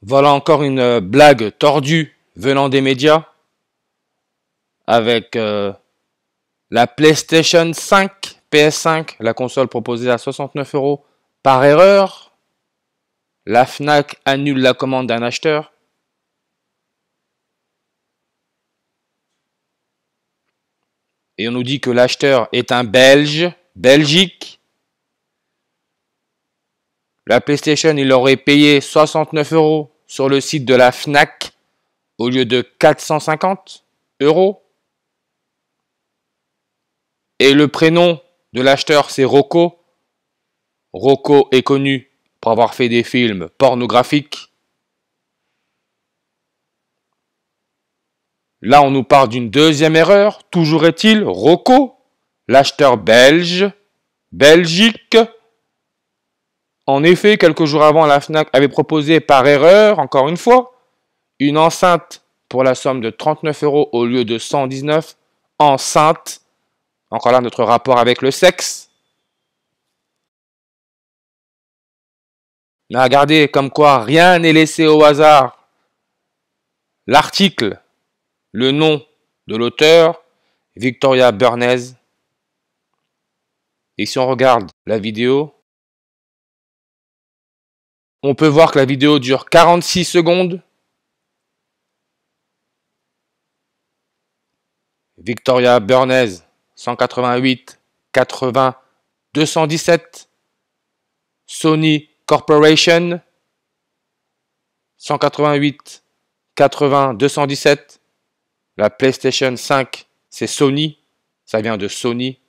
Voilà encore une blague tordue venant des médias avec la PlayStation 5, PS5, la console proposée à 69 euros par erreur. La Fnac annule la commande d'un acheteur. Et on nous dit que l'acheteur est un Belge, Belgique. La PlayStation, il aurait payé 69 euros sur le site de la Fnac au lieu de 450 euros. Et le prénom de l'acheteur, c'est Rocco. Rocco est connu pour avoir fait des films pornographiques. Là, on nous parle d'une deuxième erreur. Toujours est-il, Rocco, l'acheteur belge, Belgique. En effet, quelques jours avant, la Fnac avait proposé par erreur, encore une fois, une enceinte pour la somme de 39 euros au lieu de 119. Enceinte. Encore là, notre rapport avec le sexe. Mais regardez, comme quoi rien n'est laissé au hasard. L'article, le nom de l'auteur, Victoria Burnez. Et si on regarde la vidéo, on peut voir que la vidéo dure 46 secondes. Victoria Burnez, 188 80 217. Sony Corporation, 188 80 217. La PlayStation 5, c'est Sony. Ça vient de Sony.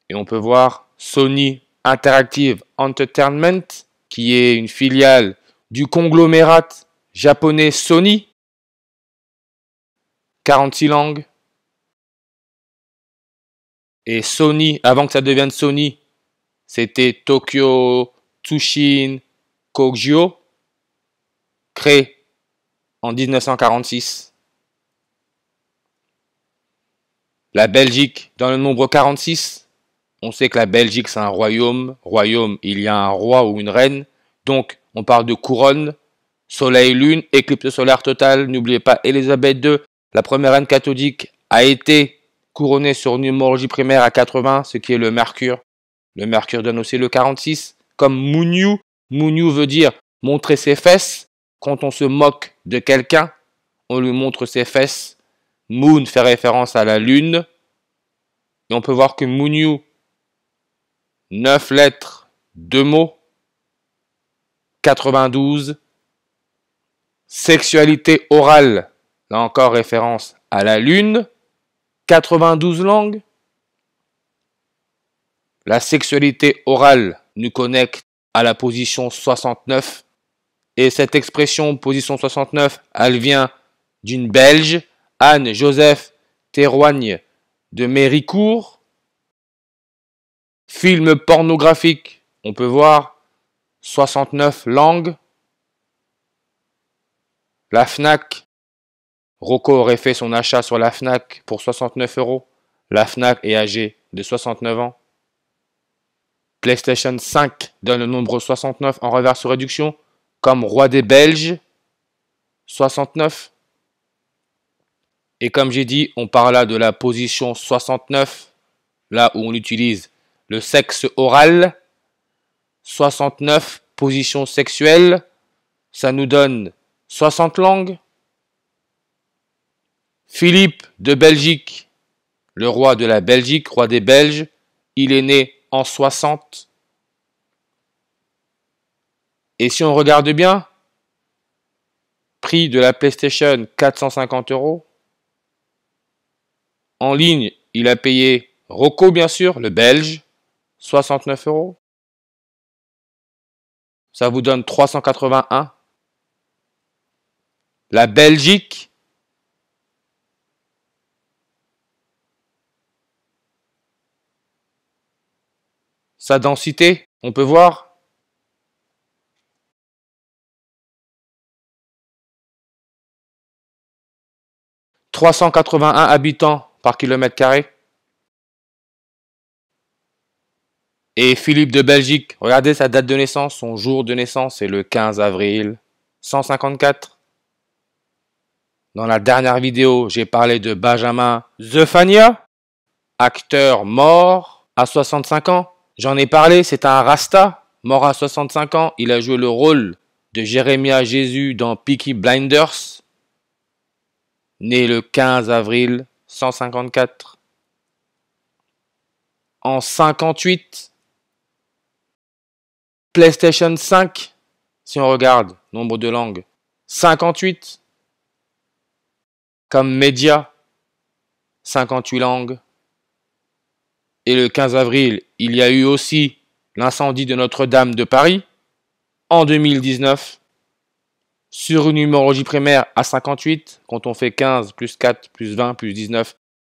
Et on peut voir Sony Interactive Entertainment, qui est une filiale du conglomérat japonais Sony. 46 langues. Et Sony, avant que ça devienne Sony, c'était Tokyo Tsushin Kogyo, créé en 1946. La Belgique, dans le nombre 46, on sait que la Belgique, c'est un royaume. Royaume, il y a un roi ou une reine. Donc, on parle de couronne, soleil, lune, éclipse solaire totale. N'oubliez pas, Élisabeth II, la première reine catholique, a été couronnée sur numérologie primaire à 80, ce qui est le mercure. Le mercure donne aussi le 46. Comme Mouniou, Mouniou veut dire montrer ses fesses. Quand on se moque de quelqu'un, on lui montre ses fesses. Moon fait référence à la lune. Et on peut voir que Mouniou, 9 lettres, 2 mots, 92. Sexualité orale, là encore référence à la lune, 92 langues. La sexualité orale nous connecte à la position 69. Et cette expression position 69, elle vient d'une Belge, Anne-Joseph Théroigne de Méricourt. Film pornographique, on peut voir 69 langues. La Fnac, Rocco aurait fait son achat sur la Fnac pour 69 euros. La Fnac est âgée de 69 ans. PlayStation 5 donne le nombre 69 en reverse réduction, comme roi des Belges, 69. Et comme j'ai dit, on parle là de la position 69, là où on utilise le sexe oral. 69, position sexuelle, ça nous donne 60 langues. Philippe de Belgique, le roi de la Belgique, roi des Belges, il est né en 60. Et si on regarde bien, prix de la PlayStation 450 euros. En ligne, il a payé Rocco, bien sûr, le Belge, 69 euros. Ça vous donne 381. La Belgique, sa densité, on peut voir. « 381 habitants par kilomètre carré. Et Philippe de Belgique, regardez sa date de naissance, son jour de naissance, c'est le 15 avril 154. Dans la dernière vidéo, j'ai parlé de Benjamin Zephania, acteur mort à 65 ans. J'en ai parlé, c'est un Rasta, mort à 65 ans. Il a joué le rôle de Jérémia Jésus dans Peaky Blinders, né le 15 avril 154. En 58, PlayStation 5, si on regarde, nombre de langues, 58. Comme média, 58 langues. Et le 15 avril, il y a eu aussi l'incendie de Notre-Dame de Paris, en 2019, sur une numérologie primaire à 58, quand on fait 15 plus 4 plus 20 plus 19,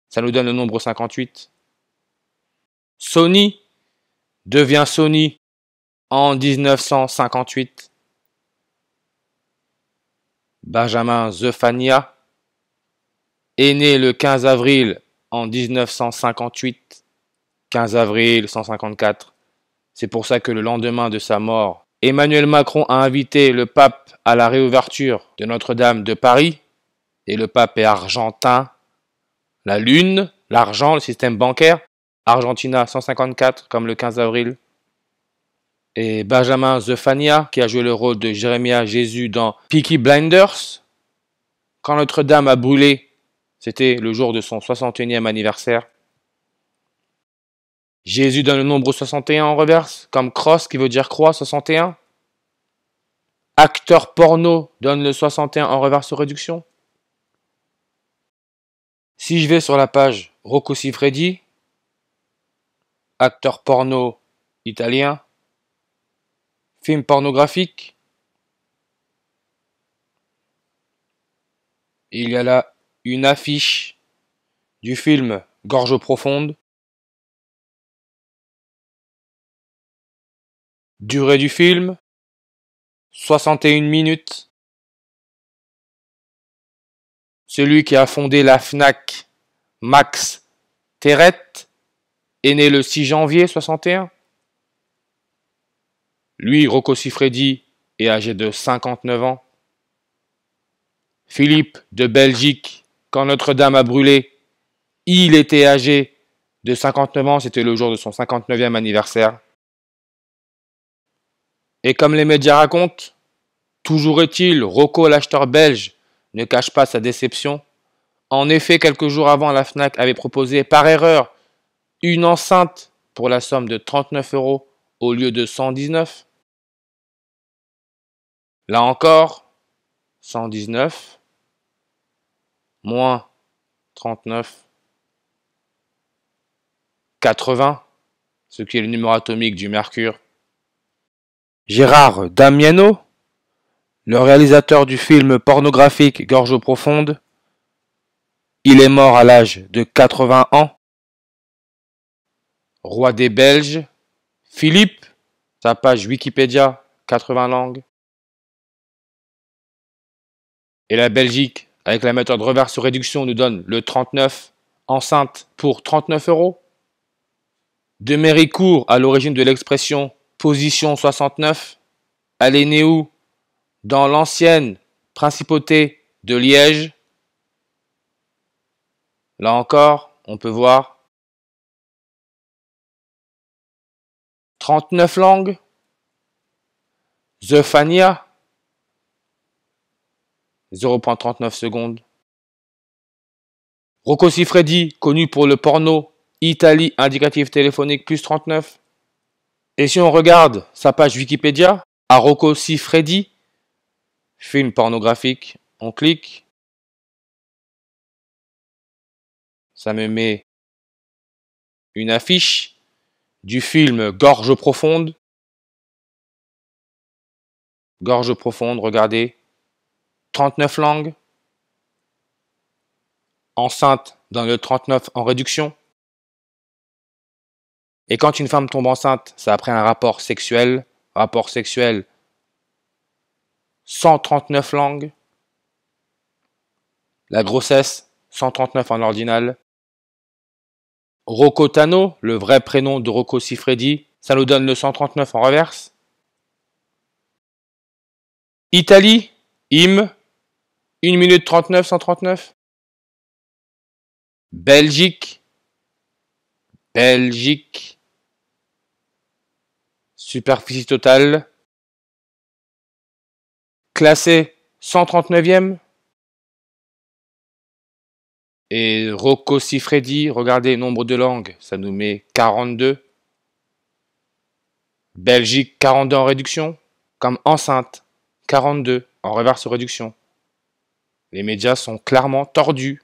ça nous donne le nombre 58. Sony devient Sony en 1958. Benjamin Zephania est né le 15 avril en 1958. 15 avril 154. C'est pour ça que le lendemain de sa mort, Emmanuel Macron a invité le pape à la réouverture de Notre-Dame de Paris. Et le pape est argentin. La lune, l'argent, le système bancaire. Argentina 154 comme le 15 avril. Et Benjamin Zephania qui a joué le rôle de Jérémia Jésus dans Peaky Blinders. Quand Notre-Dame a brûlé, c'était le jour de son 61e anniversaire. Jésus donne le nombre 61 en reverse, comme cross qui veut dire croix, 61. Acteur porno donne le 61 en reverse réduction. Si je vais sur la page Rocco Siffredi, acteur porno italien, film pornographique, il y a là une affiche du film Gorge profonde. Durée du film, 61 minutes. Celui qui a fondé la Fnac, Max Terrette, est né le 6 janvier 61. Lui, Rocco Siffredi, est âgé de 59 ans. Philippe de Belgique, quand Notre-Dame a brûlé, il était âgé de 59 ans, c'était le jour de son 59e anniversaire. Et comme les médias racontent, toujours est-il, Rocco l'acheteur belge ne cache pas sa déception. En effet, quelques jours avant, la Fnac avait proposé par erreur une enceinte pour la somme de 39 € au lieu de 119. Là encore, 119 moins 39, 80, ce qui est le numéro atomique du mercure. Gérard Damiano, le réalisateur du film pornographique Gorge profonde, il est mort à l'âge de 80 ans. Roi des Belges, Philippe, sa page Wikipédia, 80 langues. Et la Belgique, avec la méthode reverse réduction, nous donne le 39, enceinte pour 39 €. De Méricourt, à l'origine de l'expression position 69, elle est née où? Dans l'ancienne principauté de Liège. Là encore, on peut voir 39 langues. Zephania, 0,39 secondes. Rocco Siffredi, connu pour le porno, Italie, indicatif téléphonique, plus 39. Et si on regarde sa page Wikipédia, à Rocco Siffredi, film pornographique, on clique. Ça me met une affiche du film Gorge profonde. Gorge profonde, regardez. 39 langues. Enceinte dans le 39 en réduction. Et quand une femme tombe enceinte, c'est après un rapport sexuel. Rapport sexuel, 139 langues. La grossesse, 139 en ordinal. Rocco Tano, le vrai prénom de Rocco Siffredi, Ça nous donne le 139 en reverse. Italie, IM, 1 minute 39, 139. Belgique, Belgique, superficie totale, classé 139e. Et Rocco Siffredi, regardez, nombre de langues, ça nous met 42. Belgique, 42 en réduction. Comme enceinte, 42 en reverse réduction. Les médias sont clairement tordus.